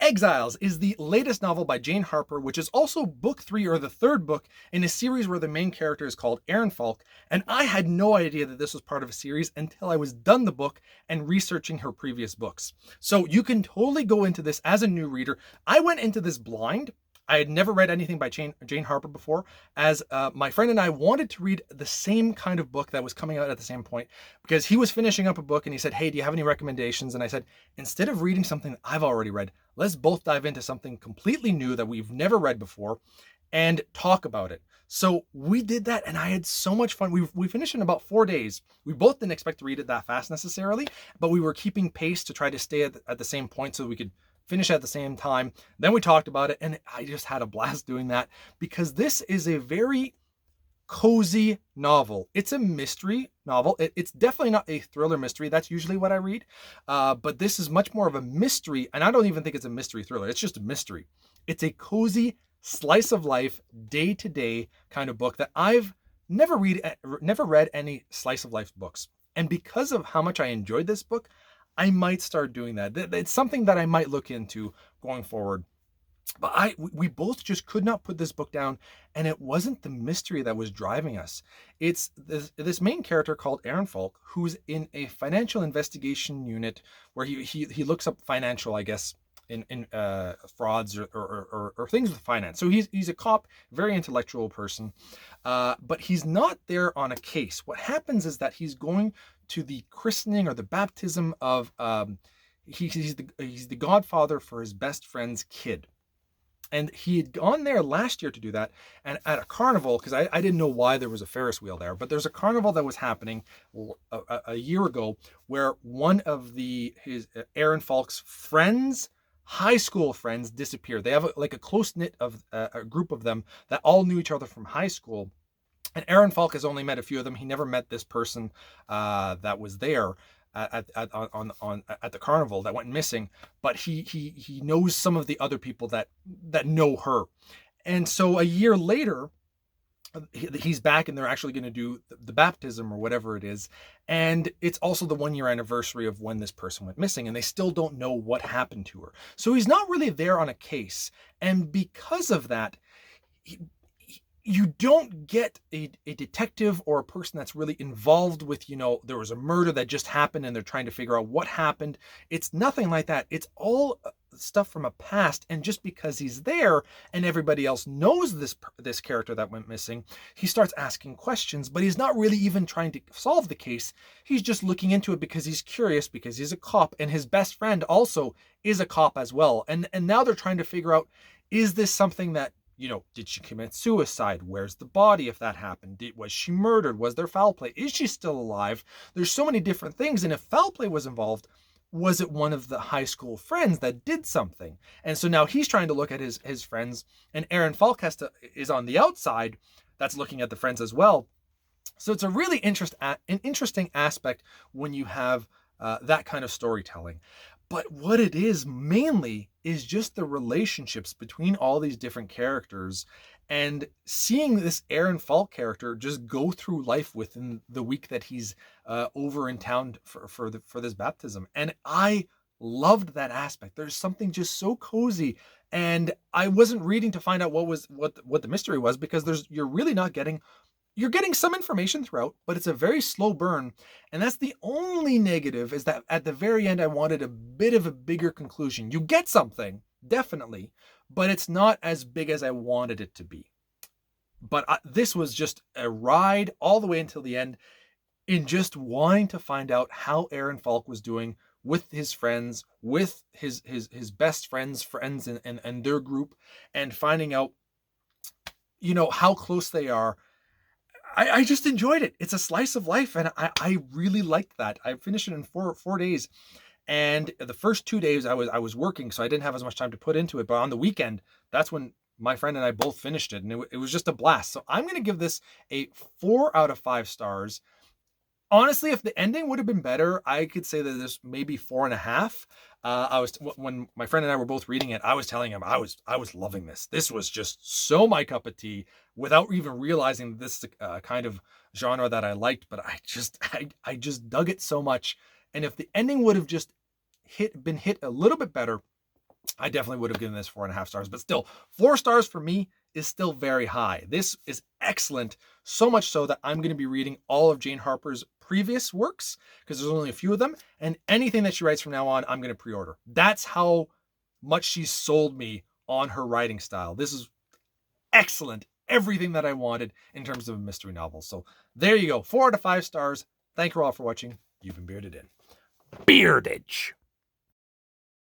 Exiles is the latest novel by Jane Harper, which is also book 3 or the third book in a series where the main character is called Aaron Falk. And I had no idea that this was part of a series until I was done the book and researching her previous books. So you can totally go into this as a new reader. I went into this blind. I had never read anything by Jane Harper before, as my friend and I wanted to read the same kind of book that was coming out at the same point, because he was finishing up a book and he said, hey, do you have any recommendations? And I said, instead of reading something that I've already read, let's both dive into something completely new that we've never read before and talk about it. So we did that, and I had so much fun. We finished in about 4 days. We both didn't expect to read it that fast necessarily, but we were keeping pace to try to stay at the same point so we could finish at the same time. Then we talked about it, and I just had a blast doing that, because this is a very cozy novel. It's a mystery novel. It's definitely not a thriller mystery. That's usually what I read. But this is much more of a mystery, and I don't even think it's a mystery thriller. It's just a mystery. It's a cozy slice of life, day-to-day kind of book that I've never read any slice of life books. And because of how much I enjoyed this book, I might start doing that. It's something that I might look into going forward. But we both just could not put this book down, and it wasn't the mystery that was driving us. It's this main character called Aaron Falk, who's in a financial investigation unit where he looks up financial, I guess, in frauds or things with finance. So he's a cop, very intellectual person, but he's not there on a case. What happens is that he's going to the christening or the baptism of he's the godfather for his best friend's kid. And he had gone there last year to do that, and at a carnival, because I didn't know why there was a Ferris wheel there, but there's a carnival that was happening a year ago where one of his Aaron Falk's friends, high school friends, disappeared. They have like a close knit of a group of them that all knew each other from high school. And Aaron Falk has only met a few of them. He never met this person that was there at the carnival that went missing, but he knows some of the other people that know her. And so a year later, he's back, and they're actually going to do the baptism or whatever it is. And it's also the 1 year anniversary of when this person went missing, and they still don't know what happened to her. So he's not really there on a case. And because of that, you don't get a detective or a person that's really involved with, there was a murder that just happened and they're trying to figure out what happened. It's nothing like that. It's all stuff from a past. And just because he's there and everybody else knows this character that went missing, he starts asking questions, but he's not really even trying to solve the case. He's just looking into it because he's curious, because he's a cop, and his best friend also is a cop as well. And now they're trying to figure out, is this something that, did she commit suicide? Where's the body if that happened? Was she murdered? Was there foul play? Is she still alive? There's so many different things. And if foul play was involved, was it one of the high school friends that did something? And so now he's trying to look at his friends, and Aaron Falk is on the outside that's looking at the friends as well. So it's a really interesting aspect when you have that kind of storytelling. But what it is mainly is just the relationships between all these different characters, and seeing this Aaron Falk character just go through life within the week that he's over in town for this baptism. And I loved that aspect. There's something just so cozy, and I wasn't reading to find out what the mystery was, because you're really not getting. You're getting some information throughout, but it's a very slow burn. And that's the only negative, is that at the very end, I wanted a bit of a bigger conclusion. You get something, definitely, but it's not as big as I wanted it to be. But this was just a ride all the way until the end, in just wanting to find out how Aaron Falk was doing with his friends, with his best friends and their group, and finding out, how close they are. I just enjoyed it. It's a slice of life, and I really liked that. I finished it in four days, and the first 2 days I was working, so I didn't have as much time to put into it. But on the weekend, that's when my friend and I both finished it, and it was just a blast. So I'm going to give this a 4 out of 5 stars. Honestly, if the ending would have been better, I could say that this maybe 4.5. When my friend and I were both reading it, I was telling him I was loving this. This was just so my cup of tea, without even realizing this kind of genre that I liked. But I just dug it so much. And if the ending would have just been hit a little bit better, I definitely would have given this 4.5 stars, but still, 4 stars for me is still very high. This is excellent, so much so that I'm going to be reading all of Jane Harper's previous works, because there's only a few of them, and anything that she writes from now on, I'm going to pre-order. That's how much she's sold me on her writing style. This is excellent. Everything that I wanted in terms of a mystery novel. So there you go. 4 out of 5 stars. Thank you all for watching. You've been bearded in. Beardage.